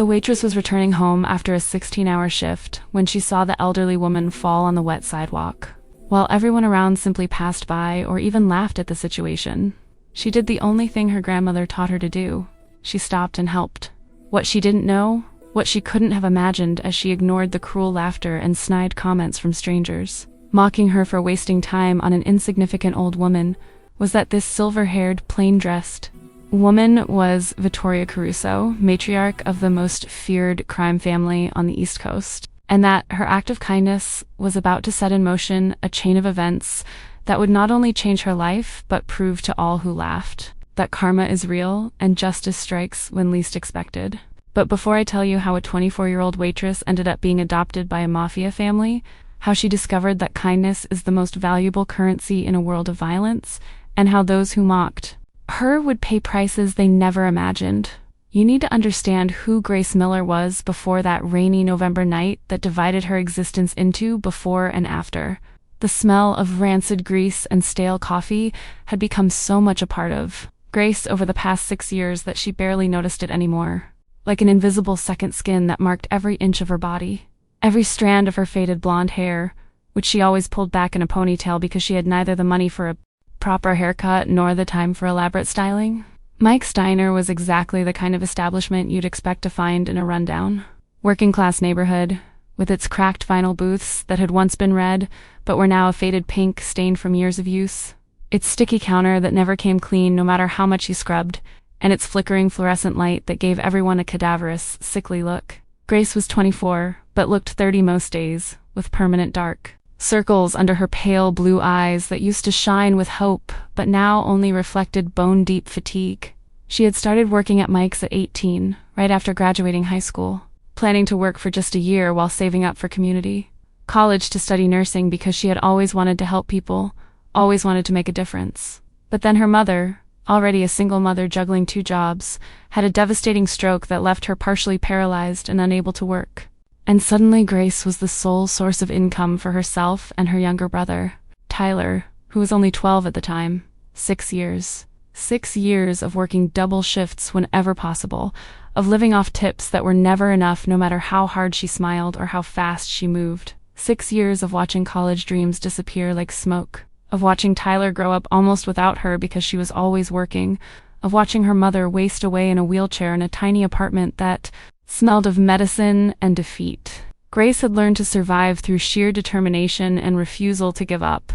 The waitress was returning home after a 16-hour shift when she saw the elderly woman fall on the wet sidewalk. While everyone around simply passed by or even laughed at the situation, she did the only thing her grandmother taught her to do. She stopped and helped. What she didn't know, what she couldn't have imagined as she ignored the cruel laughter and snide comments from strangers, mocking her for wasting time on an insignificant old woman, was that this silver-haired, plain-dressed woman was Vittoria Caruso, matriarch of the most feared crime family on the East Coast, and that her act of kindness was about to set in motion a chain of events that would not only change her life, but prove to all who laughed that karma is real and justice strikes when least expected. But before I tell you how a 24-year-old waitress ended up being adopted by a mafia family, how she discovered that kindness is the most valuable currency in a world of violence, and how those who mocked her would pay prices they never imagined, you need to understand who Grace Miller was before that rainy November night that divided her existence into before and after. The smell of rancid grease and stale coffee had become so much a part of Grace over the past 6 years that she barely noticed it anymore. Like an invisible second skin that marked every inch of her body. Every strand of her faded blonde hair, which she always pulled back in a ponytail because she had neither the money for a proper haircut nor the time for elaborate styling. Mike's Diner was exactly the kind of establishment you'd expect to find in a rundown, working-class neighborhood, with its cracked vinyl booths that had once been red, but were now a faded pink stained from years of use, its sticky counter that never came clean no matter how much you scrubbed, and its flickering fluorescent light that gave everyone a cadaverous, sickly look. Grace was 24, but looked 30 most days, with permanent dark circles under her pale blue eyes that used to shine with hope, but now only reflected bone-deep fatigue. She had started working at Mike's at 18, right after graduating high school, planning to work for just a year while saving up for community college to study nursing because she had always wanted to help people, always wanted to make a difference. But then her mother, already a single mother juggling 2 jobs, had a devastating stroke that left her partially paralyzed and unable to work. And suddenly Grace was the sole source of income for herself and her younger brother, Tyler, who was only 12 at the time. 6 years. 6 years of working double shifts whenever possible, of living off tips that were never enough no matter how hard she smiled or how fast she moved. 6 years of watching college dreams disappear like smoke. Of watching Tyler grow up almost without her because she was always working, of watching her mother waste away in a wheelchair in a tiny apartment that smelled of medicine and defeat. Grace had learned to survive through sheer determination and refusal to give up.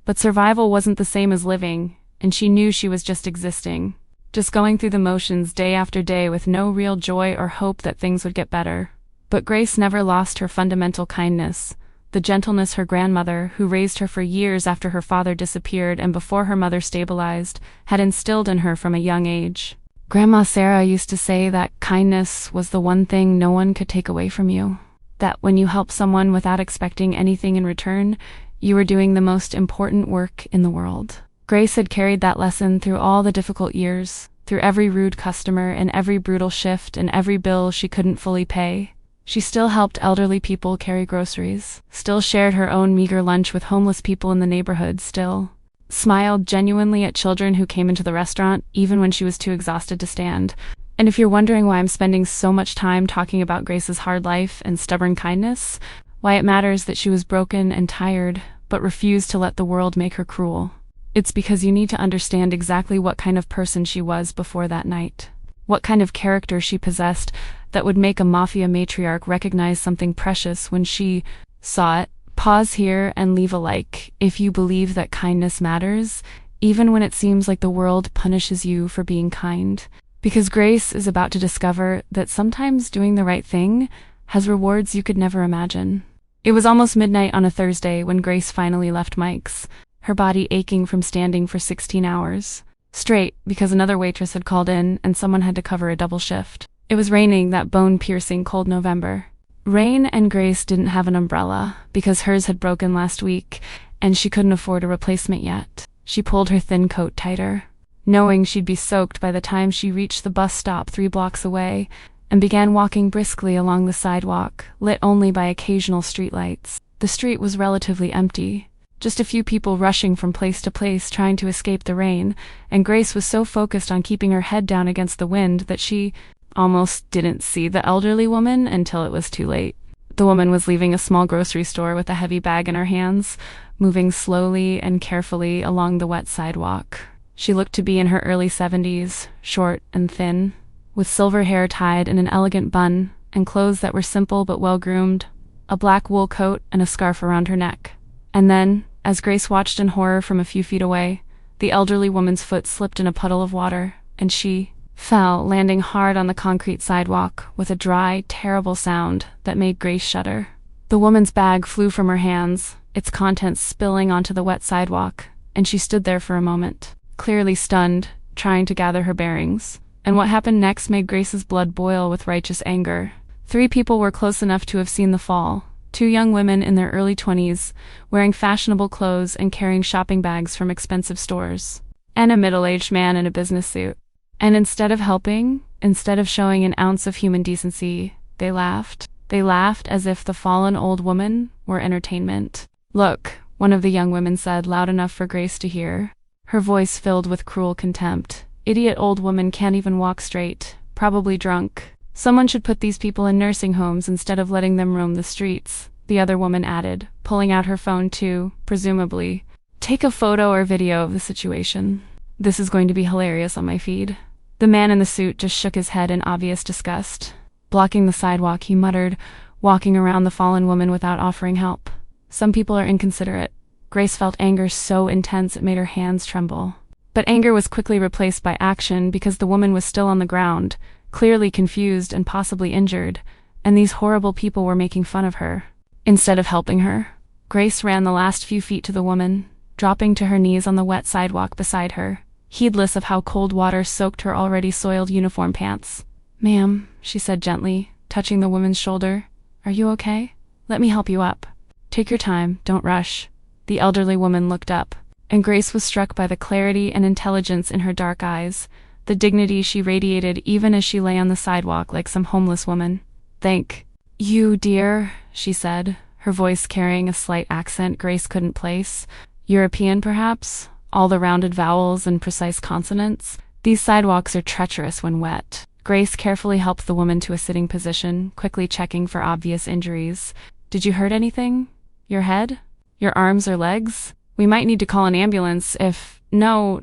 But survival wasn't the same as living, and she knew she was just existing, just going through the motions day after day with no real joy or hope that things would get better. But Grace never lost her fundamental kindness. The gentleness her grandmother, who raised her for years after her father disappeared and before her mother stabilized, had instilled in her from a young age. Grandma Sarah used to say that kindness was the one thing no one could take away from you. That when you help someone without expecting anything in return, you were doing the most important work in the world. Grace had carried that lesson through all the difficult years, through every rude customer and every brutal shift and every bill she couldn't fully pay. She still helped elderly people carry groceries, still shared her own meager lunch with homeless people in the neighborhood, still smiled genuinely at children who came into the restaurant, even when she was too exhausted to stand. And if you're wondering why I'm spending so much time talking about Grace's hard life and stubborn kindness, why it matters that she was broken and tired, but refused to let the world make her cruel, it's because you need to understand exactly what kind of person she was before that night. What kind of character she possessed that would make a mafia matriarch recognize something precious when she saw it. Pause here and leave a like if you believe that kindness matters, even when it seems like the world punishes you for being kind. Because Grace is about to discover that sometimes doing the right thing has rewards you could never imagine. It was almost midnight on a Thursday when Grace finally left Mike's, her body aching from standing for 16 hours straight because another waitress had called in and someone had to cover a double shift. It was raining that bone-piercing cold November. Rain, and Grace didn't have an umbrella because hers had broken last week and she couldn't afford a replacement yet. She pulled her thin coat tighter, knowing she'd be soaked by the time she reached the bus stop 3 blocks away, and began walking briskly along the sidewalk, lit only by occasional streetlights. The street was relatively empty, just a few people rushing from place to place trying to escape the rain, and Grace was so focused on keeping her head down against the wind that she almost didn't see the elderly woman until it was too late. The woman was leaving a small grocery store with a heavy bag in her hands, moving slowly and carefully along the wet sidewalk. She looked to be in her early 70s, short and thin, with silver hair tied in an elegant bun and clothes that were simple but well-groomed, a black wool coat and a scarf around her neck. And then, as Grace watched in horror from a few feet away, the elderly woman's foot slipped in a puddle of water, and she fell, landing hard on the concrete sidewalk with a dry, terrible sound that made Grace shudder. The woman's bag flew from her hands, its contents spilling onto the wet sidewalk, and she stood there for a moment, clearly stunned, trying to gather her bearings. And what happened next made Grace's blood boil with righteous anger. 3 people were close enough to have seen the fall. 2 young women in their early 20s, wearing fashionable clothes and carrying shopping bags from expensive stores. And a middle-aged man in a business suit. And instead of helping, instead of showing an ounce of human decency, they laughed. They laughed as if the fallen old woman were entertainment. "Look," one of the young women said, loud enough for Grace to hear, her voice filled with cruel contempt. "Idiot old woman can't even walk straight, probably drunk. Someone should put these people in nursing homes instead of letting them roam the streets," the other woman added, pulling out her phone to, presumably, take a photo or video of the situation. "This is going to be hilarious on my feed." The man in the suit just shook his head in obvious disgust. Blocking the sidewalk, he muttered, walking around the fallen woman without offering help. "Some people are inconsiderate." Grace felt anger so intense it made her hands tremble. But anger was quickly replaced by action because the woman was still on the ground, clearly confused and possibly injured, and these horrible people were making fun of her. Instead of helping her, Grace ran the last few feet to the woman, dropping to her knees on the wet sidewalk beside her, heedless of how cold water soaked her already soiled uniform pants. "Ma'am," she said gently, touching the woman's shoulder, "are you okay? Let me help you up." "Take your time, don't rush." The elderly woman looked up, and Grace was struck by the clarity and intelligence in her dark eyes, the dignity she radiated even as she lay on the sidewalk like some homeless woman. "Thank you, dear," she said, her voice carrying a slight accent Grace couldn't place. "European, perhaps? All the rounded vowels and precise consonants? These sidewalks are treacherous when wet." Grace carefully helped the woman to a sitting position, quickly checking for obvious injuries. "Did you hurt anything? Your head? Your arms or legs? We might need to call an ambulance if—" No,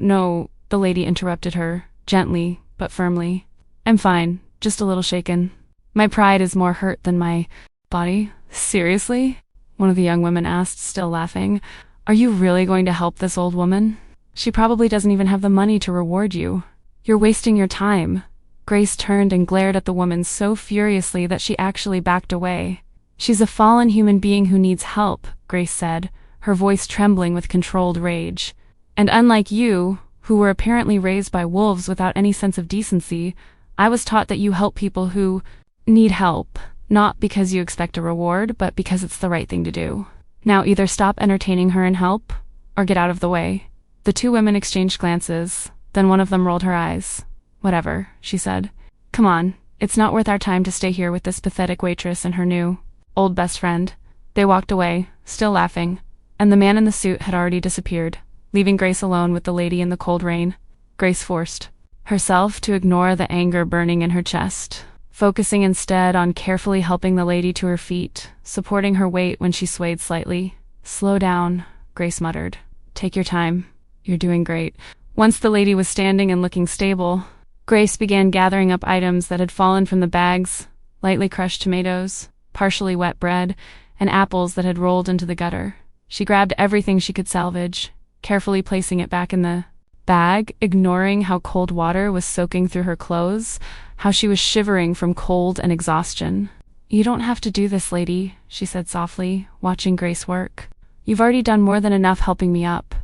the lady interrupted her, gently but firmly. "I'm fine, just a little shaken. My pride is more hurt than my body." "Seriously?" one of the young women asked, still laughing. "Are you really going to help this old woman? She probably doesn't even have the money to reward you. You're wasting your time." Grace turned and glared at the woman so furiously that she actually backed away. "She's a fallen human being who needs help," Grace said, her voice trembling with controlled rage. "And unlike you, who were apparently raised by wolves without any sense of decency, I was taught that you help people who need help, not because you expect a reward, but because it's the right thing to do. Now either stop entertaining her and help, or get out of the way." The 2 women exchanged glances, then one of them rolled her eyes. "Whatever," she said. "Come on, it's not worth our time to stay here with this pathetic waitress and her new, old best friend." They walked away, still laughing, and the man in the suit had already disappeared, leaving Grace alone with the lady in the cold rain. Grace forced herself to ignore the anger burning in her chest, focusing instead on carefully helping the lady to her feet, supporting her weight when she swayed slightly. "Slow down," Grace muttered. "Take your time. You're doing great." Once the lady was standing and looking stable, Grace began gathering up items that had fallen from the bags, lightly crushed tomatoes, partially wet bread, and apples that had rolled into the gutter. She grabbed everything she could salvage, carefully placing it back in the bag, ignoring how cold water was soaking through her clothes, how she was shivering from cold and exhaustion. "You don't have to do this, lady," she said softly, watching Grace work. "You've already done more than enough helping me up."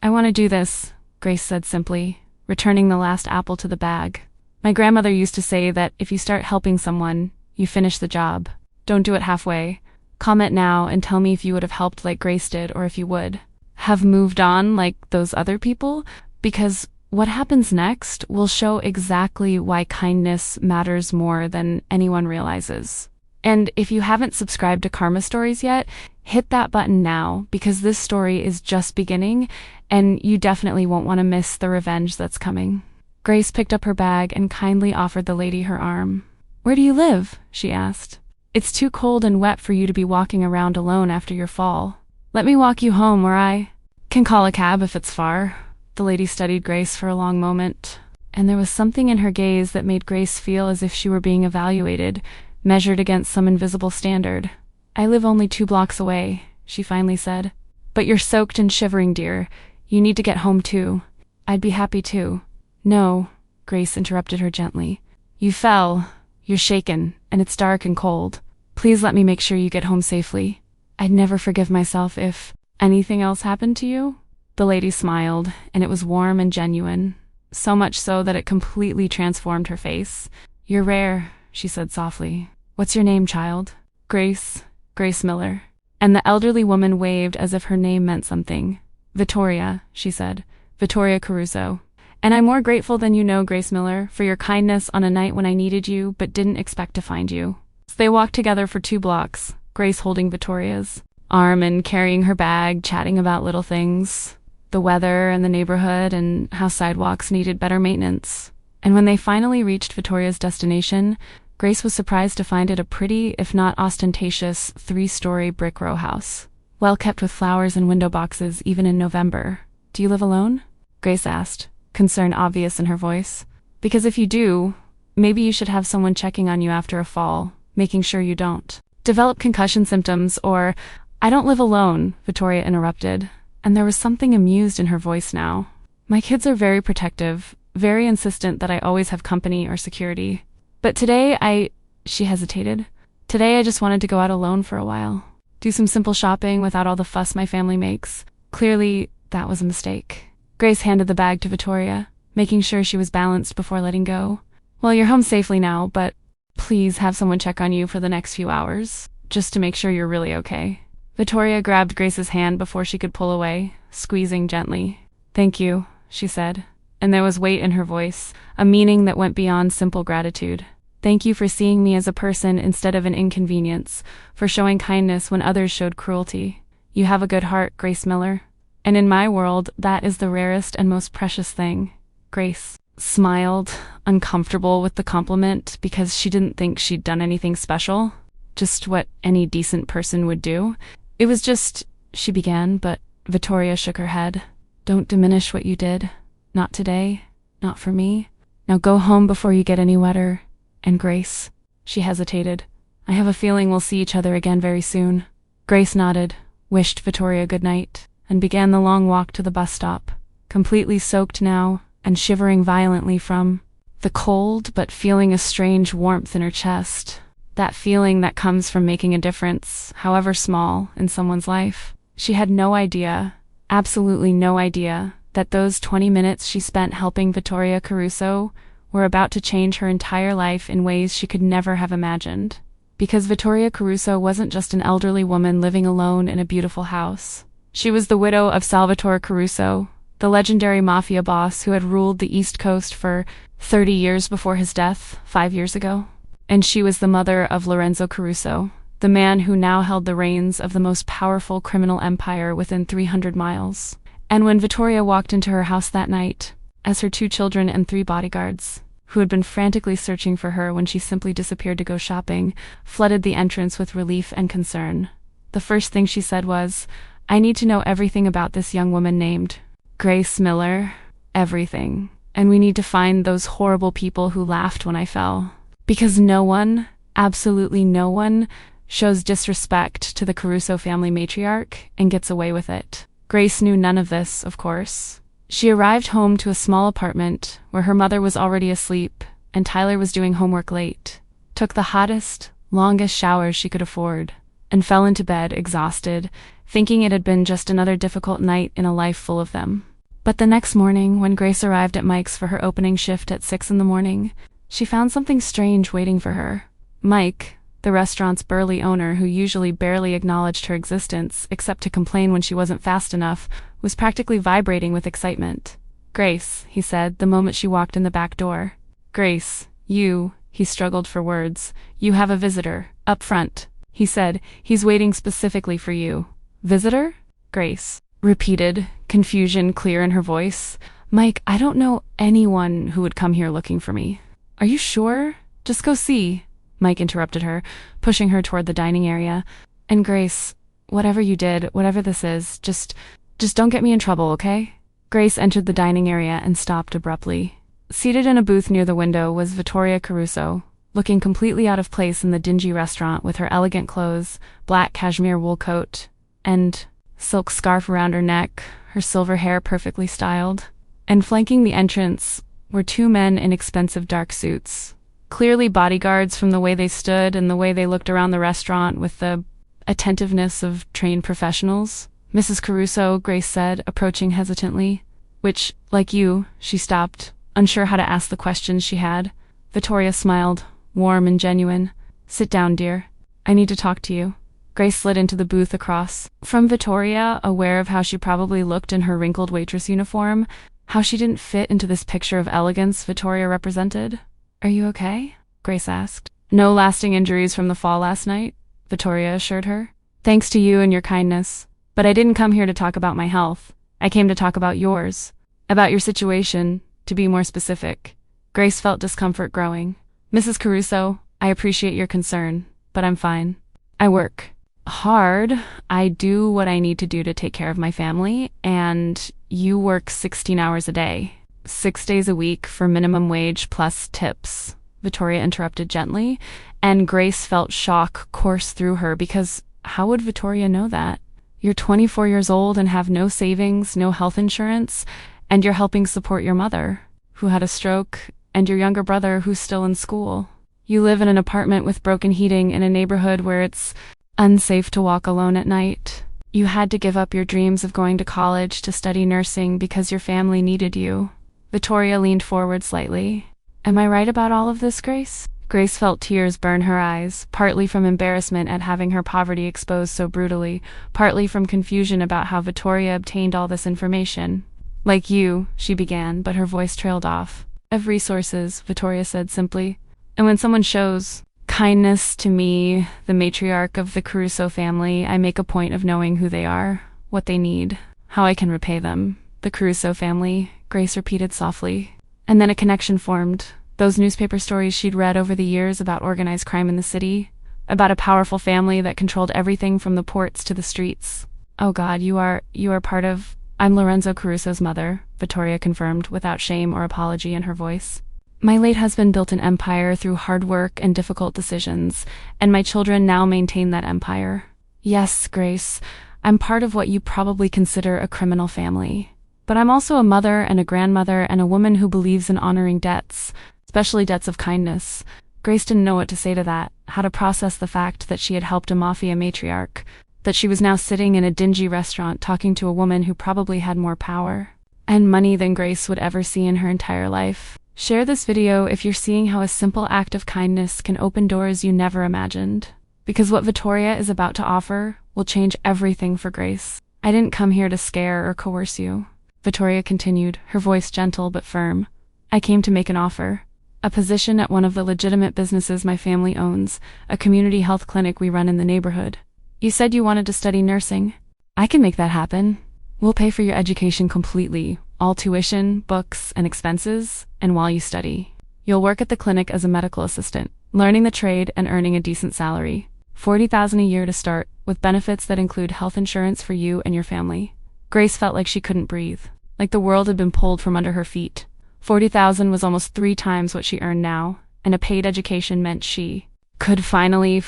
"I want to do this," Grace said simply, returning the last apple to the bag. "My grandmother used to say that if you start helping someone, you finish the job. Don't do it halfway. Comment now and tell me if you would have helped like Grace did, or if you would have moved on like those other people, because what happens next will show exactly why kindness matters more than anyone realizes." And if you haven't subscribed to Karma Stories yet, hit that button now, because this story is just beginning, and you definitely won't want to miss the revenge that's coming. Grace picked up her bag and kindly offered the lady her arm. "Where do you live?" she asked. "It's too cold and wet for you to be walking around alone after your fall. Let me walk you home, or I can call a cab if it's far." The lady studied Grace for a long moment, and there was something in her gaze that made Grace feel as if she were being evaluated, measured against some invisible standard. "I live only 2 blocks away," she finally said. "But you're soaked and shivering, dear. You need to get home too." "I'd be happy to." "No," Grace interrupted her gently. "You fell. You're shaken, and it's dark and cold. Please let me make sure you get home safely. I'd never forgive myself if anything else happened to you." The lady smiled, and it was warm and genuine, so much so that it completely transformed her face. "You're rare," she said softly. "What's your name, child?" "Grace. Grace Miller." And the elderly woman waved as if her name meant something. "Vittoria," she said. "Vittoria Caruso. And I'm more grateful than you know, Grace Miller, for your kindness on a night when I needed you but didn't expect to find you." So they walked together for 2 blocks, Grace holding Vittoria's arm and carrying her bag, chatting about little things, the weather and the neighborhood and how sidewalks needed better maintenance. And when they finally reached Vittoria's destination, Grace was surprised to find it a pretty, if not ostentatious, 3-story brick row house, well kept with flowers and window boxes even in November. "Do you live alone?" Grace asked, concern obvious in her voice. "Because if you do, maybe you should have someone checking on you after a fall, making sure you don't develop concussion symptoms or—" "I don't live alone," Vittoria interrupted, and there was something amused in her voice now. "My kids are very protective, very insistent that I always have company or security. But today she hesitated. "Today I just wanted to go out alone for a while. Do some simple shopping without all the fuss my family makes." Clearly, that was a mistake. Grace handed the bag to Vittoria, making sure she was balanced before letting go. "Well, you're home safely now, but please have someone check on you for the next few hours, just to make sure you're really okay." Vittoria grabbed Grace's hand before she could pull away, squeezing gently. "Thank you," she said, and there was weight in her voice, a meaning that went beyond simple gratitude. "Thank you for seeing me as a person instead of an inconvenience, for showing kindness when others showed cruelty. You have a good heart, Grace Miller. And in my world, that is the rarest and most precious thing." Grace smiled, uncomfortable with the compliment because she didn't think she'd done anything special, just what any decent person would do. "It was just—" she began, but Vittoria shook her head. "Don't diminish what you did. Not today. Not for me. Now go home before you get any wetter. And Grace," she hesitated, "I have a feeling we'll see each other again very soon." Grace nodded, wished Vittoria good night, and began the long walk to the bus stop, completely soaked now and shivering violently from the cold, but feeling a strange warmth in her chest. That feeling that comes from making a difference, however small, in someone's life. She had no idea, absolutely no idea, that those 20 minutes she spent helping Vittoria Caruso were about to change her entire life in ways she could never have imagined. Because Vittoria Caruso wasn't just an elderly woman living alone in a beautiful house. She was the widow of Salvatore Caruso, the legendary mafia boss who had ruled the East Coast for 30 years before his death 5 years ago. And she was the mother of Lorenzo Caruso, the man who now held the reins of the most powerful criminal empire within 300 miles. And when Vittoria walked into her house that night, as her 2 children and 3 bodyguards, who had been frantically searching for her when she simply disappeared to go shopping, flooded the entrance with relief and concern, the first thing she said was, "I need to know everything about this young woman named Grace Miller. Everything. And we need to find those horrible people who laughed when I fell. Because no one, absolutely no one, shows disrespect to the Caruso family matriarch and gets away with it." Grace knew none of this, of course. She arrived home to a small apartment where her mother was already asleep and Tyler was doing homework late, took the hottest, longest showers she could afford, and fell into bed exhausted, thinking it had been just another difficult night in a life full of them. But the next morning, when Grace arrived at Mike's for her opening shift at 6 in the morning, she found something strange waiting for her. Mike, the restaurant's burly owner who usually barely acknowledged her existence except to complain when she wasn't fast enough, was practically vibrating with excitement. "Grace," he said the moment she walked in the back door. "Grace, he struggled for words. "You have a visitor, up front," he said. "He's waiting specifically for you." "Visitor?" Grace repeated, confusion clear in her voice. Mike, I don't know anyone who would come here looking for me. Are you sure? Just go see. Mike interrupted her, pushing her toward the dining area. And Grace, whatever you did, whatever this is, just don't get me in trouble, okay? Grace entered the dining area and stopped abruptly. Seated in a booth near the window was Vittoria Caruso, looking completely out of place in the dingy restaurant with her elegant clothes, black cashmere wool coat, and silk scarf around her neck, her silver hair perfectly styled. And flanking the entrance were two men in expensive dark suits, clearly bodyguards from the way they stood and the way they looked around the restaurant with the attentiveness of trained professionals. Mrs. Caruso, Grace said, approaching hesitantly, which, like you, she stopped, unsure how to ask the questions she had. Vittoria smiled, warm and genuine. Sit down, dear. I need to talk to you. Grace slid into the booth across from Vittoria, aware of how she probably looked in her wrinkled waitress uniform, how she didn't fit into this picture of elegance Vittoria represented. Are you okay? Grace asked. No lasting injuries from the fall last night, Vittoria assured her. Thanks to you and your kindness. But I didn't come here to talk about my health. I came to talk about yours. About your situation, to be more specific. Grace felt discomfort growing. Mrs. Caruso, I appreciate your concern, but I'm fine. I work hard. I do what I need to do to take care of my family, and you work 16 hours a day. 6 days a week for minimum wage plus tips, Vittoria interrupted gently, and Grace felt shock course through her because how would Vittoria know that? You're 24 years old and have no savings, no health insurance, and you're helping support your mother, who had a stroke, and your younger brother who's still in school. You live in an apartment with broken heating in a neighborhood where it's unsafe to walk alone at night. You had to give up your dreams of going to college to study nursing because your family needed you. Vittoria leaned forward slightly. Am I right about all of this, Grace? Grace felt tears burn her eyes, partly from embarrassment at having her poverty exposed so brutally, partly from confusion about how Vittoria obtained all this information. Like you, she began, but her voice trailed off. Of resources, Vittoria said simply. And when someone shows kindness to me, the matriarch of the Caruso family, I make a point of knowing who they are, what they need, how I can repay them. The Caruso family, Grace repeated softly. And then a connection formed. Those newspaper stories she'd read over the years about organized crime in the city, about a powerful family that controlled everything from the ports to the streets. Oh God, you are part of... I'm Lorenzo Caruso's mother, Vittoria confirmed, without shame or apology in her voice. My late husband built an empire through hard work and difficult decisions, and my children now maintain that empire. Yes, Grace, I'm part of what you probably consider a criminal family. But I'm also a mother and a grandmother and a woman who believes in honoring debts, especially debts of kindness. Grace didn't know what to say to that, how to process the fact that she had helped a mafia matriarch, that she was now sitting in a dingy restaurant talking to a woman who probably had more power and money than Grace would ever see in her entire life. Share this video if you're seeing how a simple act of kindness can open doors you never imagined. Because what Vittoria is about to offer will change everything for Grace. I didn't come here to scare or coerce you, Vittoria continued, her voice gentle but firm. I came to make an offer. A position at one of the legitimate businesses my family owns, a community health clinic we run in the neighborhood. You said you wanted to study nursing. I can make that happen. We'll pay for your education completely, all tuition, books, and expenses, and while you study. You'll work at the clinic as a medical assistant, learning the trade and earning a decent salary. $40,000 a year to start, with benefits that include health insurance for you and your family. Grace felt like she couldn't breathe, like the world had been pulled from under her feet. $40,000 was almost 3 times what she earned now, and a paid education meant she could finally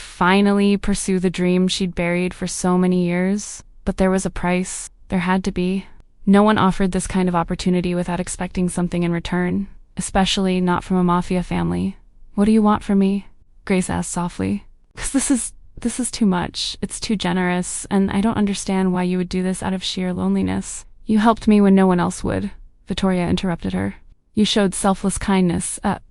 pursue the dream she'd buried for so many years. But there was a price. There had to be. No one offered this kind of opportunity without expecting something in return, especially not from a mafia family. What do you want from me? Grace asked softly. Because this is too much. It's too generous, and I don't understand why you would do this out of sheer loneliness. You helped me when no one else would, Vittoria interrupted her. You showed selfless kindness, a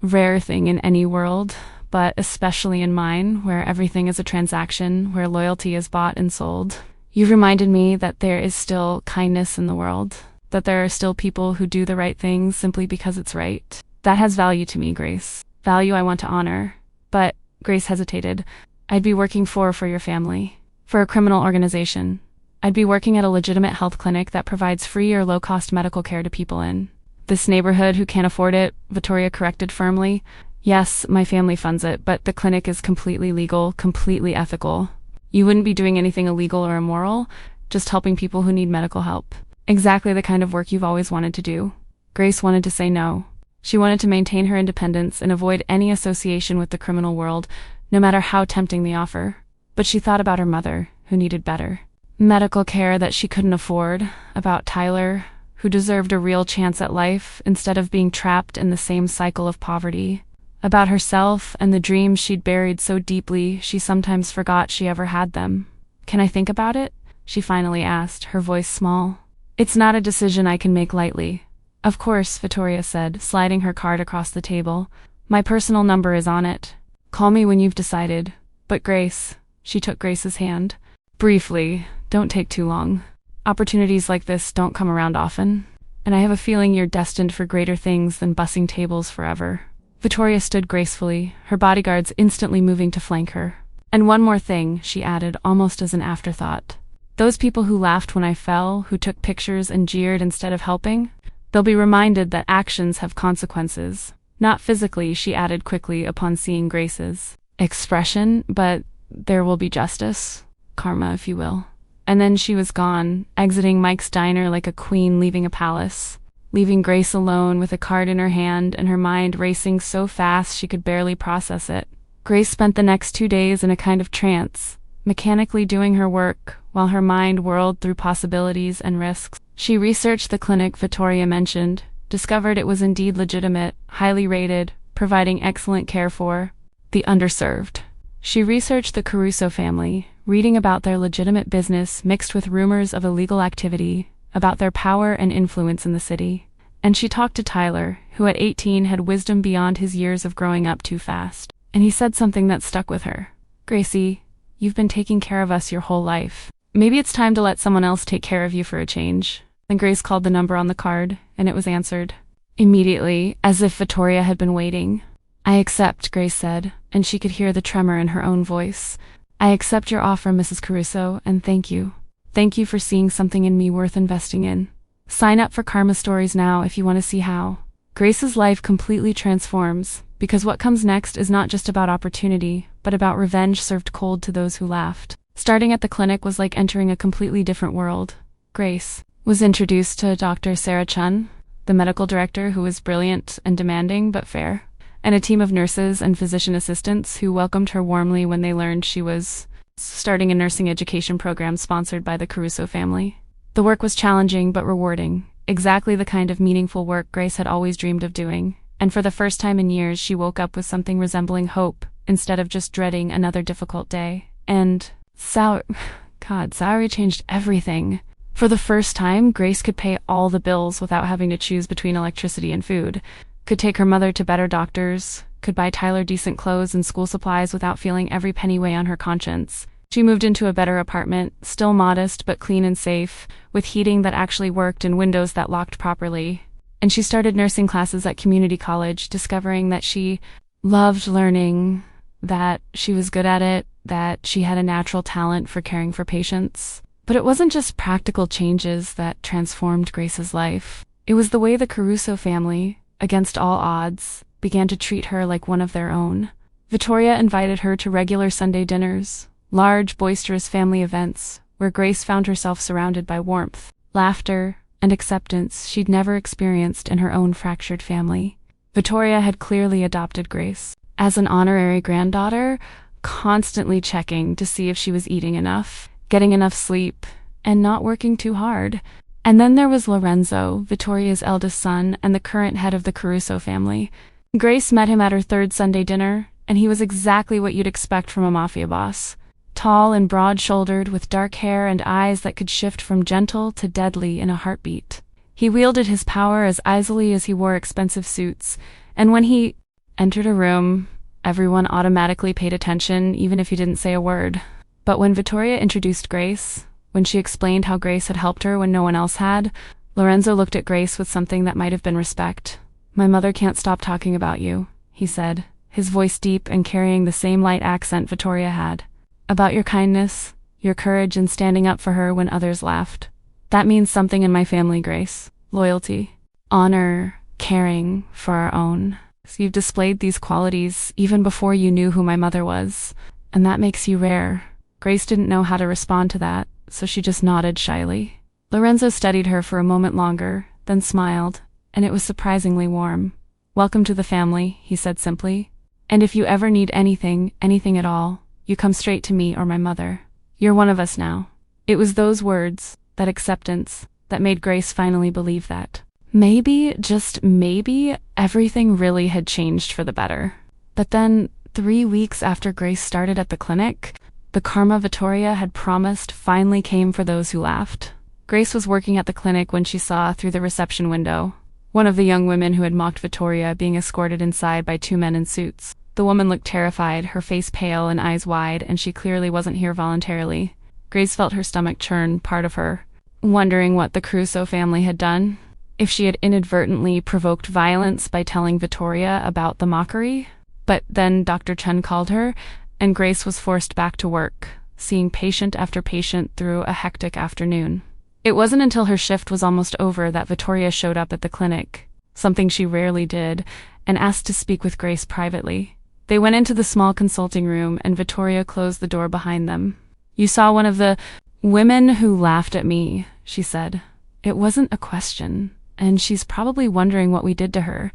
rare thing in any world, but especially in mine, where everything is a transaction, where loyalty is bought and sold. You've reminded me that there is still kindness in the world, that there are still people who do the right things simply because it's right. That has value to me, Grace. Value I want to honor. But, Grace hesitated, I'd be working for your family, for a criminal organization. I'd be working at a legitimate health clinic that provides free or low-cost medical care to people in this neighborhood who can't afford it, Vittoria corrected firmly. Yes, my family funds it, but the clinic is completely legal, completely ethical. You wouldn't be doing anything illegal or immoral, just helping people who need medical help. Exactly the kind of work you've always wanted to do. Grace wanted to say no. She wanted to maintain her independence and avoid any association with the criminal world, no matter how tempting the offer. But she thought about her mother, who needed better medical care that she couldn't afford, about Tyler, who deserved a real chance at life instead of being trapped in the same cycle of poverty, about herself and the dreams she'd buried so deeply she sometimes forgot she ever had them. Can I think about it? She finally asked, her voice small. It's not a decision I can make lightly. Of course, Vittoria said, sliding her card across the table. My personal number is on it. Call me when you've decided. But Grace, she took Grace's hand. Briefly, don't take too long. Opportunities like this don't come around often, and I have a feeling you're destined for greater things than bussing tables forever. Vittoria stood gracefully, her bodyguards instantly moving to flank her. And one more thing, she added, almost as an afterthought. Those people who laughed when I fell, who took pictures and jeered instead of helping, they'll be reminded that actions have consequences. Not physically, she added quickly upon seeing Grace's expression, but there will be justice. Karma, if you will. And then she was gone, exiting Mike's diner like a queen leaving a palace, leaving Grace alone with a card in her hand and her mind racing so fast she could barely process it. Grace spent the next 2 days in a kind of trance, mechanically doing her work, while her mind whirled through possibilities and risks. She researched the clinic Vittoria mentioned, discovered it was indeed legitimate, highly rated, providing excellent care for the underserved. She researched the Caruso family, reading about their legitimate business mixed with rumors of illegal activity, about their power and influence in the city. And she talked to Tyler, who at 18 had wisdom beyond his years of growing up too fast. And he said something that stuck with her. Gracie, you've been taking care of us your whole life. Maybe it's time to let someone else take care of you for a change. Then Grace called the number on the card, and it was answered. Immediately, as if Vittoria had been waiting. I accept, Grace said, and she could hear the tremor in her own voice. I accept your offer, Mrs. Caruso, and thank you. Thank you for seeing something in me worth investing in. Sign up for Karma Stories now if you want to see how. Grace's life completely transforms, because what comes next is not just about opportunity, but about revenge served cold to those who laughed. Starting at the clinic was like entering a completely different world. Grace was introduced to Dr. Sarah Chun, the medical director who was brilliant and demanding but fair, and a team of nurses and physician assistants who welcomed her warmly when they learned she was starting a nursing education program sponsored by the Caruso family. The work was challenging but rewarding, exactly the kind of meaningful work Grace had always dreamed of doing, and for the first time in years she woke up with something resembling hope instead of just dreading another difficult day. And salary changed everything. For the first time, Grace could pay all the bills without having to choose between electricity and food, could take her mother to better doctors, could buy Tyler decent clothes and school supplies without feeling every penny weigh on her conscience. She moved into a better apartment, still modest but clean and safe, with heating that actually worked and windows that locked properly. And she started nursing classes at community college, discovering that she loved learning, that she was good at it, that she had a natural talent for caring for patients. But it wasn't just practical changes that transformed Grace's life. It was the way the Caruso family, against all odds, began to treat her like one of their own. Vittoria invited her to regular Sunday dinners, large, boisterous family events, where Grace found herself surrounded by warmth, laughter, and acceptance she'd never experienced in her own fractured family. Vittoria had clearly adopted Grace as an honorary granddaughter, constantly checking to see if she was eating enough, getting enough sleep, and not working too hard. And then there was Lorenzo, Vittoria's eldest son and the current head of the Caruso family. Grace met him at her third Sunday dinner, and he was exactly what you'd expect from a mafia boss. Tall and broad-shouldered, with dark hair and eyes that could shift from gentle to deadly in a heartbeat. He wielded his power as easily as he wore expensive suits, and when he entered a room, everyone automatically paid attention, even if he didn't say a word. But when Vittoria introduced Grace, when she explained how Grace had helped her when no one else had, Lorenzo looked at Grace with something that might have been respect. "My mother can't stop talking about you," he said, his voice deep and carrying the same light accent Vittoria had. "About your kindness, your courage in standing up for her when others laughed. That means something in my family, Grace. Loyalty, honor, caring for our own. So you've displayed these qualities even before you knew who my mother was, and that makes you rare. Grace didn't know how to respond to that, so she just nodded shyly. Lorenzo studied her for a moment longer, then smiled, and it was surprisingly warm. Welcome to the family, he said simply. And if you ever need anything, anything at all, you come straight to me or my mother. You're one of us now. It was those words, that acceptance, that made Grace finally believe that. Maybe, just maybe, everything really had changed for the better. But then, 3 weeks after Grace started at the clinic, the karma Vittoria had promised finally came for those who laughed. Grace was working at the clinic when she saw, through the reception window, one of the young women who had mocked Vittoria being escorted inside by 2 men in suits. The woman looked terrified, her face pale and eyes wide, and she clearly wasn't here voluntarily. Grace felt her stomach churn, part of her, wondering what the Caruso family had done. If she had inadvertently provoked violence by telling Vittoria about the mockery. But then Dr. Chen called her, and Grace was forced back to work, seeing patient after patient through a hectic afternoon. It wasn't until her shift was almost over that Vittoria showed up at the clinic, something she rarely did, and asked to speak with Grace privately. They went into the small consulting room, and Vittoria closed the door behind them. You saw one of the women who laughed at me, she said. It wasn't a question, and she's probably wondering what we did to her.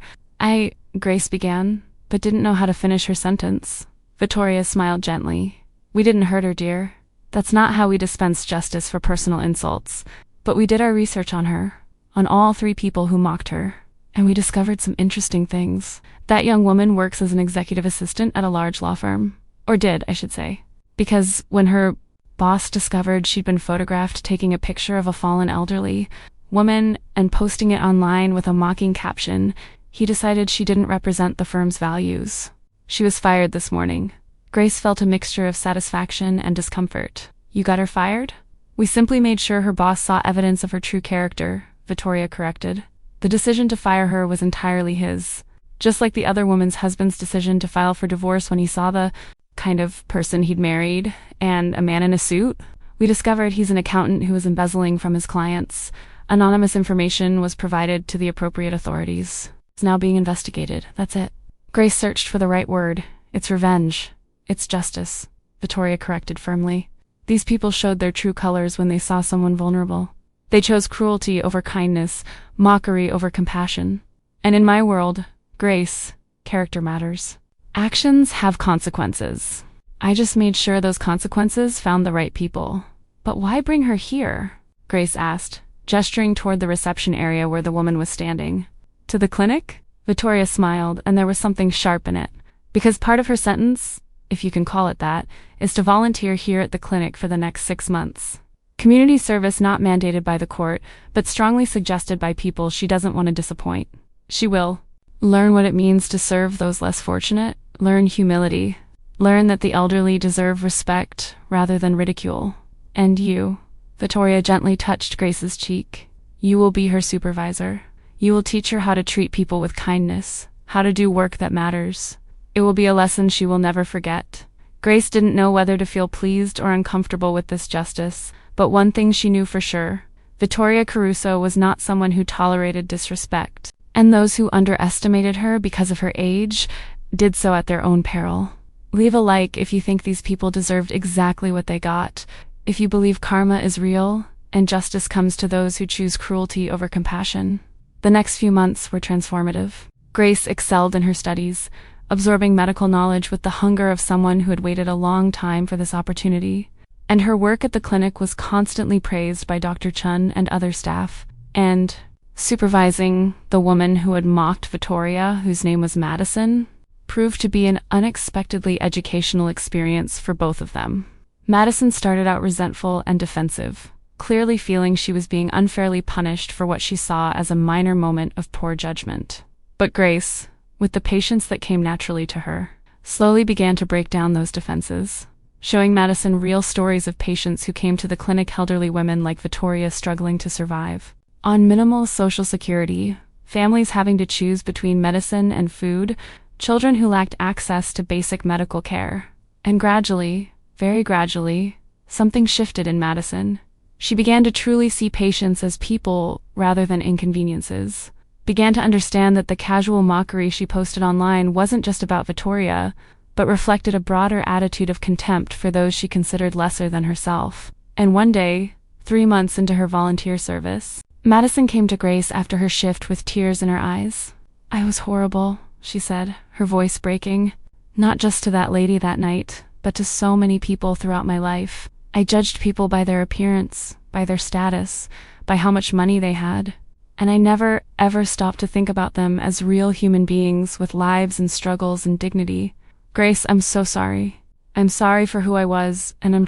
Grace began, but didn't know how to finish her sentence. Vittoria smiled gently. We didn't hurt her, dear. That's not how we dispense justice for personal insults. But we did our research on her, on all 3 people who mocked her, and we discovered some interesting things. That young woman works as an executive assistant at a large law firm. Or did, I should say. Because when her boss discovered she'd been photographed taking a picture of a fallen elderly woman and posting it online with a mocking caption, he decided she didn't represent the firm's values. She was fired this morning. Grace felt a mixture of satisfaction and discomfort. You got her fired? We simply made sure her boss saw evidence of her true character, Vittoria corrected. The decision to fire her was entirely his. Just like the other woman's husband's decision to file for divorce when he saw the kind of person he'd married and a man in a suit. We discovered he's an accountant who was embezzling from his clients. Anonymous information was provided to the appropriate authorities. It's now being investigated. That's it. Grace searched for the right word. It's revenge. It's justice, Vittoria corrected firmly. These people showed their true colors when they saw someone vulnerable. They chose cruelty over kindness, mockery over compassion. And in my world, Grace, character matters. Actions have consequences. I just made sure those consequences found the right people. But why bring her here? Grace asked, gesturing toward the reception area where the woman was standing. To the clinic? Vittoria smiled, and there was something sharp in it. Because part of her sentence, if you can call it that, is to volunteer here at the clinic for the next 6 months. Community service not mandated by the court, but strongly suggested by people she doesn't want to disappoint. She will learn what it means to serve those less fortunate, learn humility, learn that the elderly deserve respect rather than ridicule. And you, Vittoria gently touched Grace's cheek. You will be her supervisor. You will teach her how to treat people with kindness, how to do work that matters. It will be a lesson she will never forget. Grace didn't know whether to feel pleased or uncomfortable with this justice, but one thing she knew for sure. Vittoria Caruso was not someone who tolerated disrespect, and those who underestimated her because of her age did so at their own peril. Leave a like if you think these people deserved exactly what they got, if you believe karma is real, and justice comes to those who choose cruelty over compassion. The next few months were transformative. Grace excelled in her studies, absorbing medical knowledge with the hunger of someone who had waited a long time for this opportunity. And her work at the clinic was constantly praised by Dr. Chen and other staff. And supervising the woman who had mocked Vittoria, whose name was Madison, proved to be an unexpectedly educational experience for both of them. Madison started out resentful and defensive, clearly feeling she was being unfairly punished for what she saw as a minor moment of poor judgment. But Grace, with the patience that came naturally to her, slowly began to break down those defenses, showing Madison real stories of patients who came to the clinic, elderly women like Vittoria struggling to survive on minimal social security, families having to choose between medicine and food, children who lacked access to basic medical care. And gradually, very gradually, something shifted in Madison. She began to truly see patients as people rather than inconveniences. Began to understand that the casual mockery she posted online wasn't just about Victoria, but reflected a broader attitude of contempt for those she considered lesser than herself. And one day, 3 months into her volunteer service, Madison came to Grace after her shift with tears in her eyes. "I was horrible," she said, her voice breaking. "Not just to that lady that night, but to so many people throughout my life. I judged people by their appearance, by their status, by how much money they had. And I never, ever stopped to think about them as real human beings with lives and struggles and dignity. Grace, I'm so sorry. I'm sorry for who I was, and I'm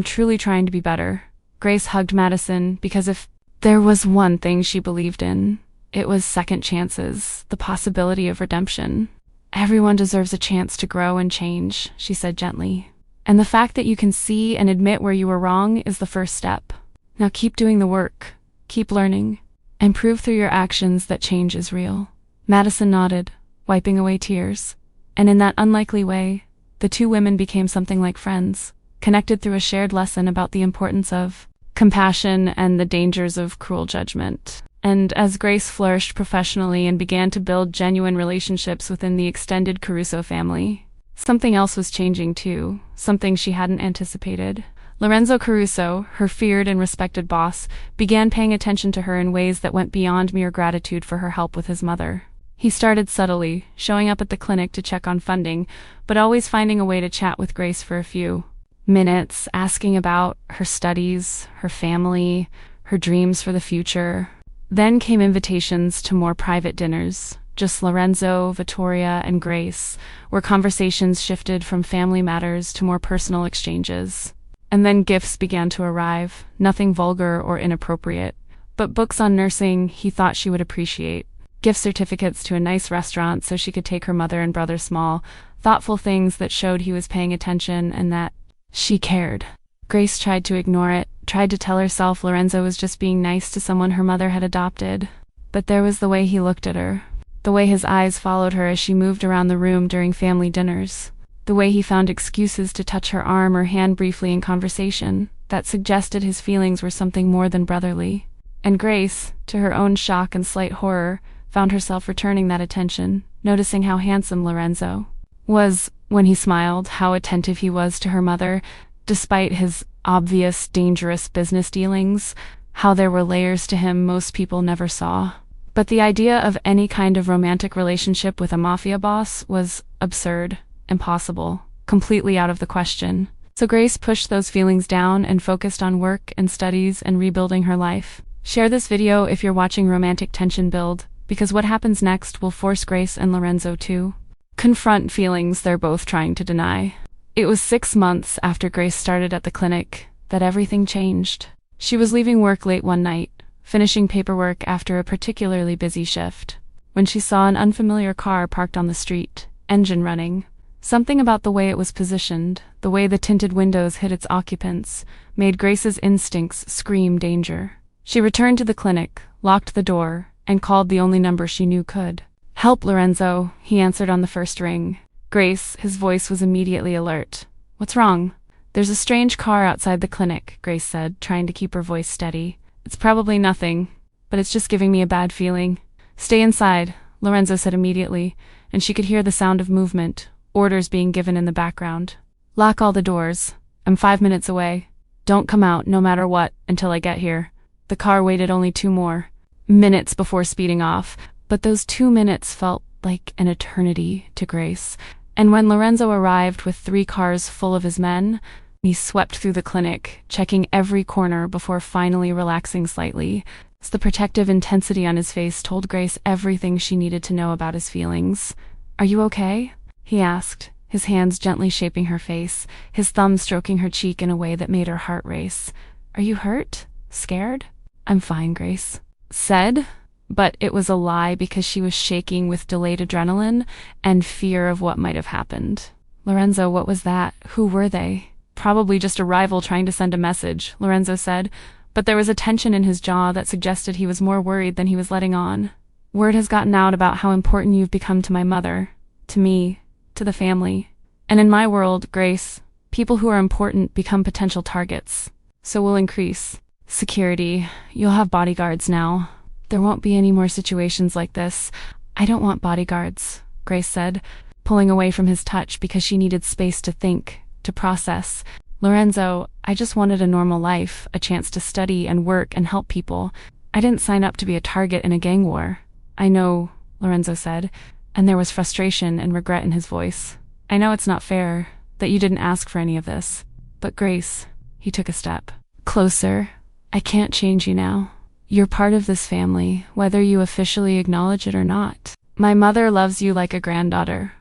truly trying to be better." Grace hugged Madison because if there was one thing she believed in, it was second chances, the possibility of redemption. "Everyone deserves a chance to grow and change," she said gently. "And the fact that you can see and admit where you were wrong is the first step. Now keep doing the work, keep learning, and prove through your actions that change is real." Madison nodded, wiping away tears. And in that unlikely way, the two women became something like friends, connected through a shared lesson about the importance of compassion and the dangers of cruel judgment. And as Grace flourished professionally and began to build genuine relationships within the extended Caruso family, something else was changing too, something she hadn't anticipated. Lorenzo Caruso, her feared and respected boss, began paying attention to her in ways that went beyond mere gratitude for her help with his mother. He started subtly, showing up at the clinic to check on funding, but always finding a way to chat with Grace for a few minutes, asking about her studies, her family, her dreams for the future. Then came invitations to more private dinners, just Lorenzo, Victoria, and Grace, where conversations shifted from family matters to more personal exchanges. And then gifts began to arrive, nothing vulgar or inappropriate, but books on nursing he thought she would appreciate. Gift certificates to a nice restaurant so she could take her mother and brother small, thoughtful things that showed he was paying attention and that she cared. Grace tried to ignore it, tried to tell herself Lorenzo was just being nice to someone her mother had adopted. But there was the way he looked at her, the way his eyes followed her as she moved around the room during family dinners, the way he found excuses to touch her arm or hand briefly in conversation that suggested his feelings were something more than brotherly. And Grace, to her own shock and slight horror, found herself returning that attention, noticing how handsome Lorenzo was when he smiled, how attentive he was to her mother, despite his obvious, dangerous business dealings, how there were layers to him most people never saw. But the idea of any kind of romantic relationship with a mafia boss was absurd, impossible, completely out of the question. So Grace pushed those feelings down and focused on work and studies and rebuilding her life. Share this video if you're watching romantic tension build, because what happens next will force Grace and Lorenzo to confront feelings they're both trying to deny. It was 6 months after Grace started at the clinic that everything changed. She was leaving work late one night, finishing paperwork after a particularly busy shift, when she saw an unfamiliar car parked on the street, engine running. Something about the way it was positioned, the way the tinted windows hid its occupants, made Grace's instincts scream danger. She returned to the clinic, locked the door, and called the only number she knew could. "Help, Lorenzo," he answered on the first ring. Grace, his voice was immediately alert. "What's wrong?" "There's a strange car outside the clinic," Grace said, trying to keep her voice steady. "It's probably nothing, but it's just giving me a bad feeling." "Stay inside," Lorenzo said immediately, and she could hear the sound of movement, orders being given in the background. "Lock all the doors. I'm 5 minutes away. Don't come out, no matter what, until I get here." The car waited only 2 more minutes before speeding off, but those 2 minutes felt like an eternity to Grace. And when Lorenzo arrived with 3 cars full of his men, he swept through the clinic, checking every corner before finally relaxing slightly. The protective intensity on his face told Grace everything she needed to know about his feelings. "Are you okay?" he asked, his hands gently shaping her face, his thumb stroking her cheek in a way that made her heart race. "Are you hurt? Scared?" "I'm fine," Grace said, but it was a lie because she was shaking with delayed adrenaline and fear of what might have happened. "Lorenzo, what was that? Who were they?" "Probably just a rival trying to send a message," Lorenzo said, but there was a tension in his jaw that suggested he was more worried than he was letting on. "Word has gotten out about how important you've become to my mother, to me, to the family. And in my world, Grace, People who are important become potential targets. So we'll increase security. You'll have bodyguards now. There won't be any more situations like this. I don't want bodyguards, Grace said, pulling away from his touch because she needed space to think, to process. Lorenzo, I just wanted a normal life, a chance to study and work and help people. I didn't sign up to be a target in a gang war. I know, Lorenzo said, and there was frustration and regret in his voice. I know it's not fair, that you didn't ask for any of this. But Grace, he took a step closer. I can't change you now. You're part of this family, whether you officially acknowledge it or not. My mother loves you like a granddaughter.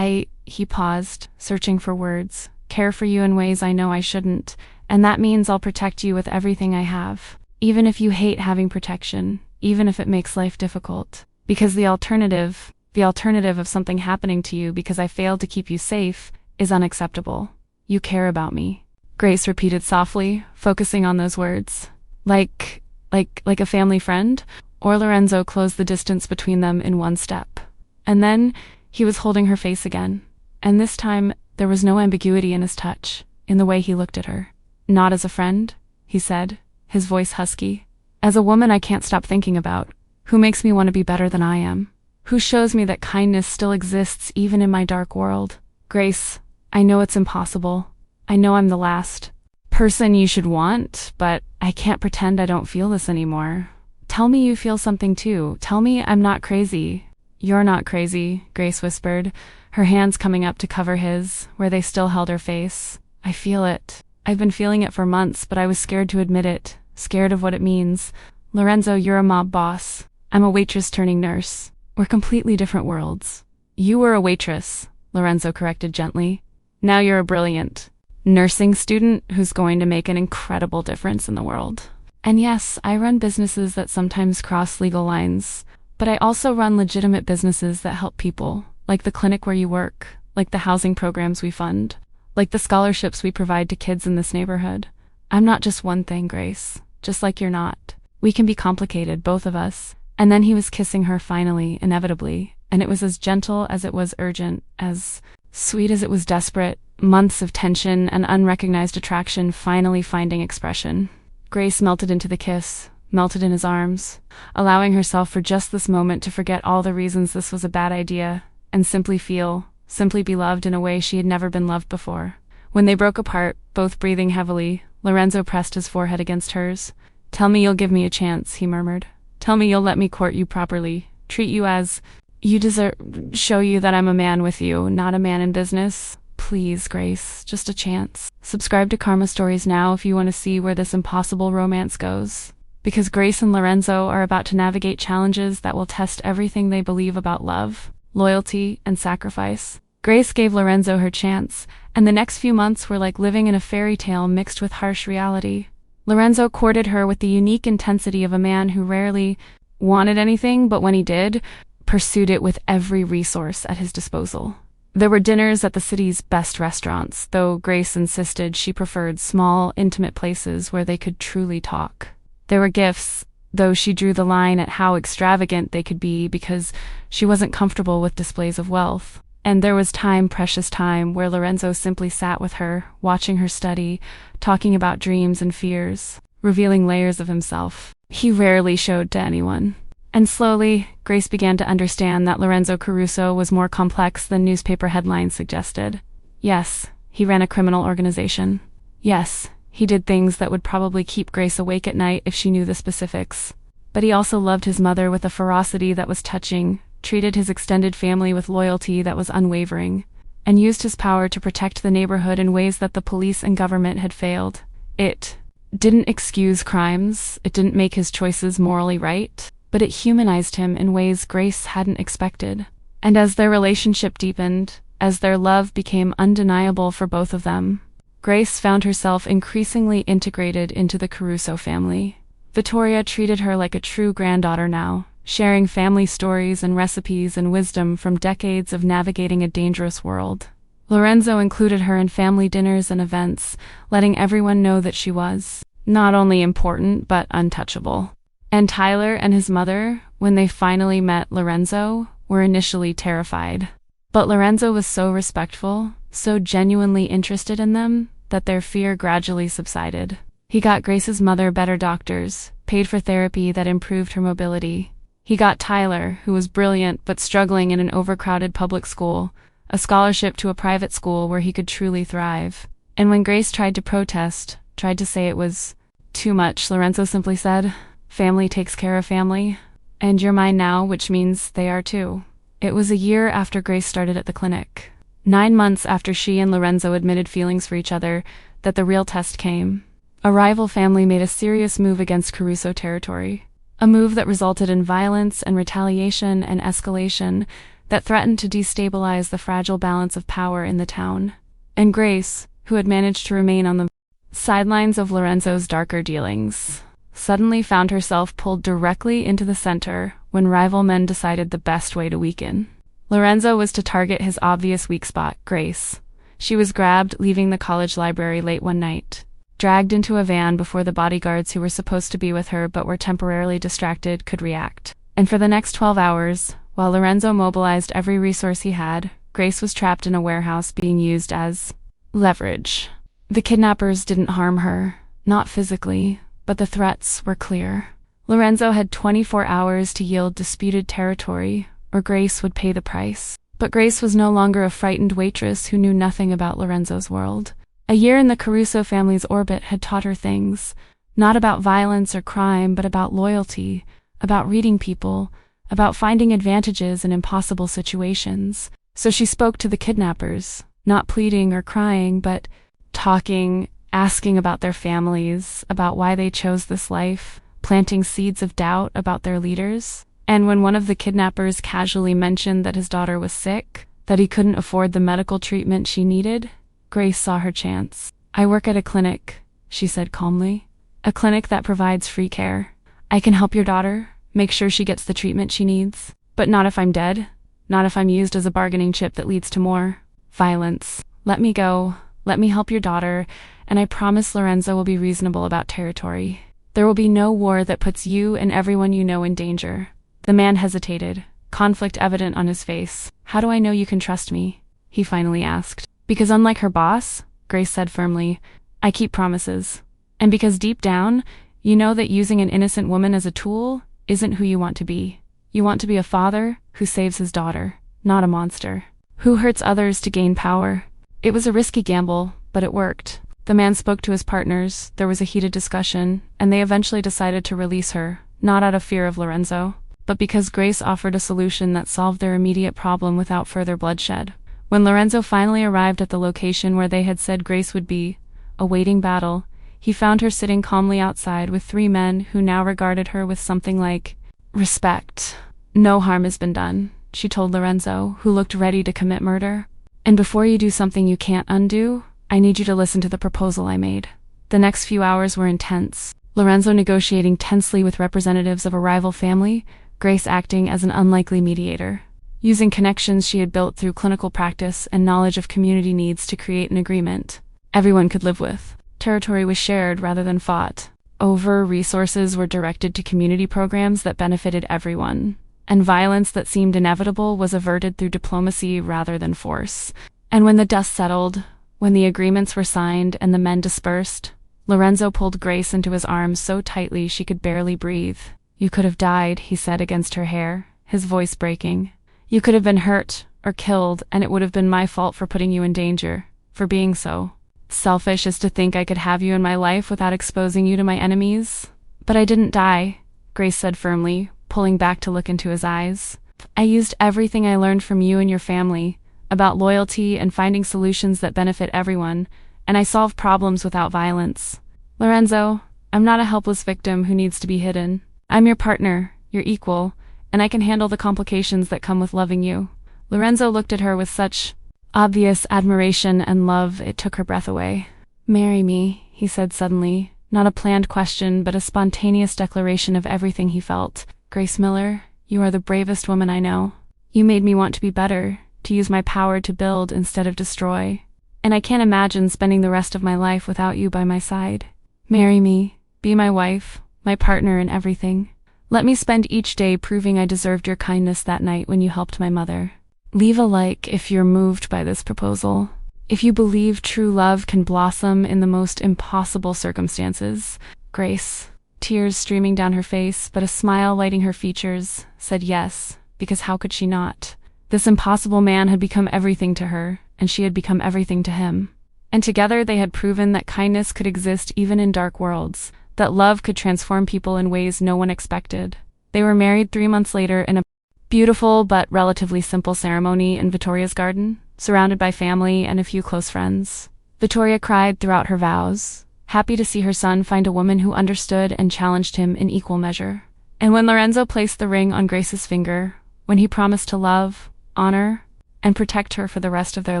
He paused, searching for words, care for you in ways I know I shouldn't, and that means I'll protect you with everything I have. Even if you hate having protection, even if it makes life difficult. Because the alternative of something happening to you because I failed to keep you safe, is unacceptable. You care about me. Grace repeated softly, focusing on those words. Like a family friend? Or Lorenzo closed the distance between them in one step. And then, he was holding her face again. And this time, there was no ambiguity in his touch, in the way he looked at her. Not as a friend, he said, his voice husky. As a woman I can't stop thinking about, who makes me want to be better than I am. Who shows me that kindness still exists even in my dark world. Grace, I know it's impossible. I know I'm the last person you should want, but I can't pretend I don't feel this anymore. Tell me you feel something too. Tell me I'm not crazy. You're not crazy, Grace whispered, her hands coming up to cover his, where they still held her face. I feel it. I've been feeling it for months, but I was scared to admit it, scared of what it means. Lorenzo, you're a mob boss. I'm a waitress turning nurse. We're completely different worlds. You were a waitress, Lorenzo corrected gently. Now you're a brilliant nursing student who's going to make an incredible difference in the world. And yes, I run businesses that sometimes cross legal lines, but I also run legitimate businesses that help people, like the clinic where you work, like the housing programs we fund, like the scholarships we provide to kids in this neighborhood. I'm not just one thing, Grace, just like you're not. We can be complicated, both of us. And then he was kissing her finally, inevitably, and it was as gentle as it was urgent, as sweet as it was desperate, months of tension and unrecognized attraction finally finding expression. Grace melted into the kiss, melted in his arms, allowing herself for just this moment to forget all the reasons this was a bad idea, and simply feel, simply be loved in a way she had never been loved before. When they broke apart, both breathing heavily, Lorenzo pressed his forehead against hers. Tell me you'll give me a chance, he murmured. Tell me you'll let me court you properly, treat you as you deserve, show you that I'm a man with you, not a man in business. Please, Grace, just a chance. Subscribe to Karma Stories now if you want to see where this impossible romance goes. Because Grace and Lorenzo are about to navigate challenges that will test everything they believe about love, loyalty, and sacrifice. Grace gave Lorenzo her chance, and the next few months were like living in a fairy tale mixed with harsh reality. Lorenzo courted her with the unique intensity of a man who rarely wanted anything, but when he did, pursued it with every resource at his disposal. There were dinners at the city's best restaurants, though Grace insisted she preferred small, intimate places where they could truly talk. There were gifts, though she drew the line at how extravagant they could be because she wasn't comfortable with displays of wealth. And there was time, precious time, where Lorenzo simply sat with her, watching her study, talking about dreams and fears, revealing layers of himself he rarely showed to anyone. And slowly, Grace began to understand that Lorenzo Caruso was more complex than newspaper headlines suggested. Yes, he ran a criminal organization. Yes, he did things that would probably keep Grace awake at night if she knew the specifics. But he also loved his mother with a ferocity that was touching, treated his extended family with loyalty that was unwavering, and used his power to protect the neighborhood in ways that the police and government had failed. It didn't excuse crimes, it didn't make his choices morally right, but it humanized him in ways Grace hadn't expected. And as their relationship deepened, as their love became undeniable for both of them, Grace found herself increasingly integrated into the Caruso family. Vittoria treated her like a true granddaughter now, sharing family stories and recipes and wisdom from decades of navigating a dangerous world. Lorenzo included her in family dinners and events, letting everyone know that she was not only important, but untouchable. And Tyler and his mother, when they finally met Lorenzo, were initially terrified. But Lorenzo was so respectful, so genuinely interested in them that their fear gradually subsided. He got Grace's mother better doctors, paid for therapy that improved her mobility. He got Tyler, who was brilliant but struggling in an overcrowded public school, a scholarship to a private school where he could truly thrive. And when Grace tried to protest, tried to say it was too much, Lorenzo simply said, "Family takes care of family, and you're mine now, which means they are too." It was a year after Grace started at the clinic, 9 months after she and Lorenzo admitted feelings for each other, that the real test came. A rival family made a serious move against Caruso territory, a move that resulted in violence and retaliation and escalation that threatened to destabilize the fragile balance of power in the town. And Grace, who had managed to remain on the sidelines of Lorenzo's darker dealings, suddenly found herself pulled directly into the center when rival men decided the best way to weaken. Lorenzo was to target his obvious weak spot, Grace. She was grabbed leaving the college library late one night, dragged into a van before the bodyguards who were supposed to be with her but were temporarily distracted could react. And for the next 12 hours, while Lorenzo mobilized every resource he had, Grace was trapped in a warehouse being used as leverage. The kidnappers didn't harm her, not physically, but the threats were clear. Lorenzo had 24 hours to yield disputed territory, or Grace would pay the price. But Grace was no longer a frightened waitress who knew nothing about Lorenzo's world. A year in the Caruso family's orbit had taught her things, not about violence or crime, but about loyalty, about reading people, about finding advantages in impossible situations. So she spoke to the kidnappers, not pleading or crying, but talking, asking about their families, about why they chose this life, planting seeds of doubt about their leaders. And when one of the kidnappers casually mentioned that his daughter was sick, that he couldn't afford the medical treatment she needed, Grace saw her chance. "I work at a clinic," she said calmly. "A clinic that provides free care. I can help your daughter, make sure she gets the treatment she needs. But not if I'm dead. Not if I'm used as a bargaining chip that leads to more violence. Let me go. Let me help your daughter, and I promise Lorenzo will be reasonable about territory. There will be no war that puts you and everyone you know in danger." The man hesitated, conflict evident on his face. "How do I know you can trust me?" he finally asked. "Because unlike her boss," Grace said firmly, "I keep promises. And because deep down, you know that using an innocent woman as a tool isn't who you want to be. You want to be a father who saves his daughter, not a monster, who hurts others to gain power." It was a risky gamble, but it worked. The man spoke to his partners, there was a heated discussion, and they eventually decided to release her, not out of fear of Lorenzo, but because Grace offered a solution that solved their immediate problem without further bloodshed. When Lorenzo finally arrived at the location where they had said Grace would be, awaiting battle, he found her sitting calmly outside with 3 men who now regarded her with something like respect. "No harm has been done," she told Lorenzo, who looked ready to commit murder. "And before you do something you can't undo, I need you to listen to the proposal I made." The next few hours were intense. Lorenzo negotiating tensely with representatives of a rival family, Grace acting as an unlikely mediator, using connections she had built through clinical practice and knowledge of community needs to create an agreement everyone could live with. Territory was shared rather than fought. Resources were directed to community programs that benefited everyone, and violence that seemed inevitable was averted through diplomacy rather than force. And when the dust settled, when the agreements were signed and the men dispersed, Lorenzo pulled Grace into his arms so tightly she could barely breathe. "You could have died," he said against her hair, his voice breaking. "You could have been hurt or killed, and it would have been my fault for putting you in danger, for being so selfish as to think I could have you in my life without exposing you to my enemies. But I didn't die," Grace said firmly, pulling back to look into his eyes. "I used everything I learned from you and your family, about loyalty and finding solutions that benefit everyone, and I solved problems without violence. Lorenzo, I'm not a helpless victim who needs to be hidden. I'm your partner, your equal, and I can handle the complications that come with loving you." Lorenzo looked at her with such obvious admiration and love it took her breath away. "Marry me," he said suddenly, not a planned question but a spontaneous declaration of everything he felt. "Grace Miller, you are the bravest woman I know. You made me want to be better, to use my power to build instead of destroy. And I can't imagine spending the rest of my life without you by my side. Marry me, be my wife, my partner in everything. Let me spend each day proving I deserved your kindness that night when you helped my mother." Leave a like if you're moved by this proposal. If you believe true love can blossom in the most impossible circumstances, Grace, tears streaming down her face but a smile lighting her features, said yes, because how could she not? This impossible man had become everything to her, and she had become everything to him. And together they had proven that kindness could exist even in dark worlds, that love could transform people in ways no one expected. They were married 3 months later in a beautiful but relatively simple ceremony in Victoria's garden, surrounded by family and a few close friends. Victoria cried throughout her vows, happy to see her son find a woman who understood and challenged him in equal measure. And when Lorenzo placed the ring on Grace's finger, when he promised to love, honor, and protect her for the rest of their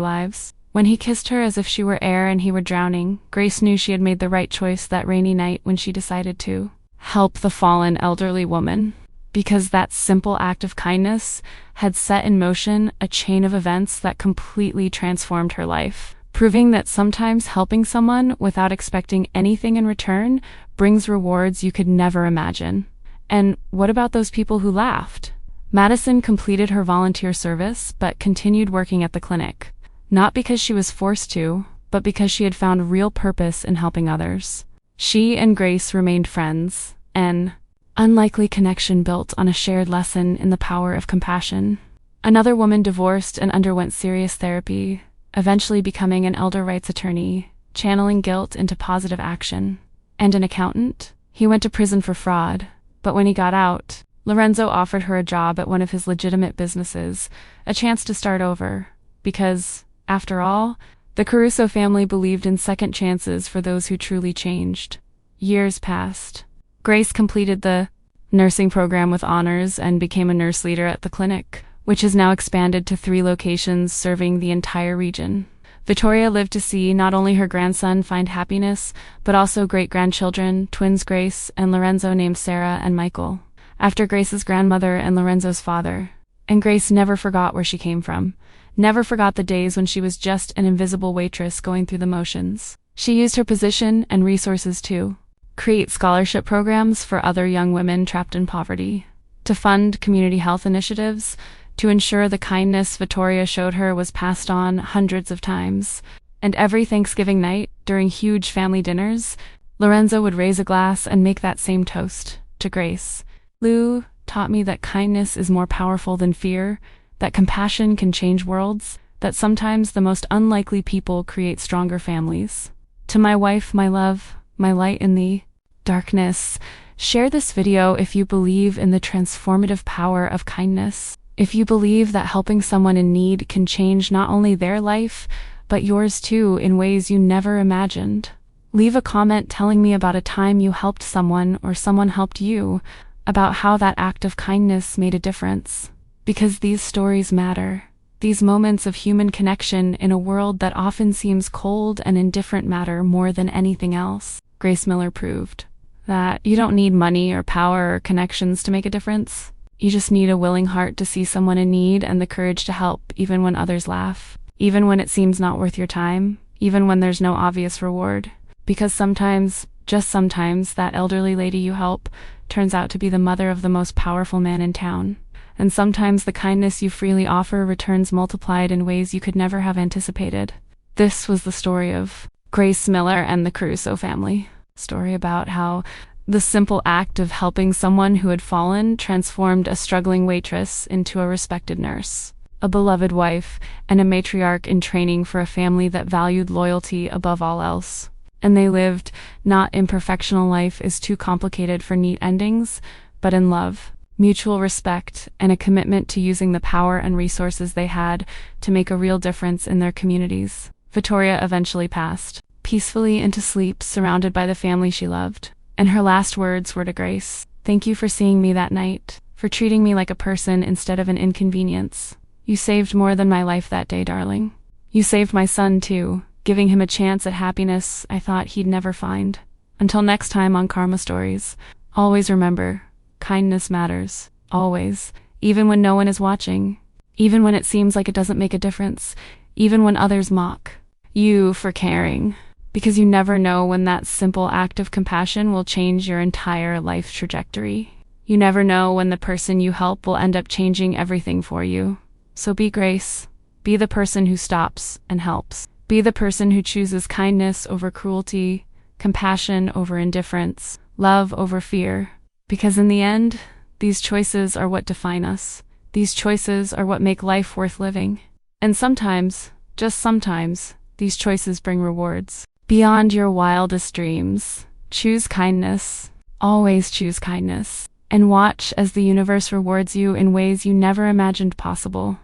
lives, when he kissed her as if she were air and he were drowning, Grace knew she had made the right choice that rainy night when she decided to help the fallen elderly woman. Because that simple act of kindness had set in motion a chain of events that completely transformed her life, proving that sometimes helping someone without expecting anything in return brings rewards you could never imagine. And what about those people who laughed? Madison completed her volunteer service but continued working at the clinic, not because she was forced to, but because she had found real purpose in helping others. She and Grace remained friends, an unlikely connection built on a shared lesson in the power of compassion. Another woman divorced and underwent serious therapy, eventually becoming an elder rights attorney, channeling guilt into positive action. And an accountant? He went to prison for fraud, but when he got out, Lorenzo offered her a job at one of his legitimate businesses, a chance to start over, because, after all, the Caruso family believed in second chances for those who truly changed. Years passed. Grace completed the nursing program with honors and became a nurse leader at the clinic, which has now expanded to 3 locations serving the entire region. Victoria lived to see not only her grandson find happiness, but also great-grandchildren, twins Grace and Lorenzo named Sarah and Michael, after Grace's grandmother and Lorenzo's father. And Grace never forgot where she came from, never forgot the days when she was just an invisible waitress going through the motions. She used her position and resources to create scholarship programs for other young women trapped in poverty, to fund community health initiatives, to ensure the kindness Victoria showed her was passed on hundreds of times. And every Thanksgiving night, during huge family dinners, Lorenzo would raise a glass and make that same toast to Grace. Lou taught me that kindness is more powerful than fear, that compassion can change worlds, that sometimes the most unlikely people create stronger families. To my wife, my love, my light in the darkness, share this video if you believe in the transformative power of kindness. If you believe that helping someone in need can change not only their life, but yours too in ways you never imagined. Leave a comment telling me about a time you helped someone or someone helped you, about how that act of kindness made a difference. Because these stories matter. These moments of human connection in a world that often seems cold and indifferent matter more than anything else. Grace Miller proved that you don't need money or power or connections to make a difference. You just need a willing heart to see someone in need and the courage to help even when others laugh, even when it seems not worth your time, even when there's no obvious reward. Because sometimes, just sometimes, that elderly lady you help turns out to be the mother of the most powerful man in town. And sometimes the kindness you freely offer returns multiplied in ways you could never have anticipated. This was the story of Grace Miller and the Caruso family. A story about how the simple act of helping someone who had fallen transformed a struggling waitress into a respected nurse, a beloved wife, and a matriarch in training for a family that valued loyalty above all else. And they lived, not in perfectional life is too complicated for neat endings, but in love, mutual respect, and a commitment to using the power and resources they had to make a real difference in their communities. Victoria eventually passed, peacefully into sleep, surrounded by the family she loved. And her last words were to Grace, "Thank you for seeing me that night, for treating me like a person instead of an inconvenience. You saved more than my life that day, darling. You saved my son, too, giving him a chance at happiness I thought he'd never find." Until next time on Karma Stories, always remember, kindness matters, always, even when no one is watching, even when it seems like it doesn't make a difference, even when others mock you for caring. Because you never know when that simple act of compassion will change your entire life trajectory. You never know when the person you help will end up changing everything for you. So be Grace. Be the person who stops and helps. Be Be the person who chooses kindness over cruelty, compassion over indifference, love over fear. Because in the end, these choices are what define us. These choices are what make life worth living. And sometimes, just sometimes, these choices bring rewards. Beyond your wildest dreams, choose kindness. Always choose kindness. And watch as the universe rewards you in ways you never imagined possible.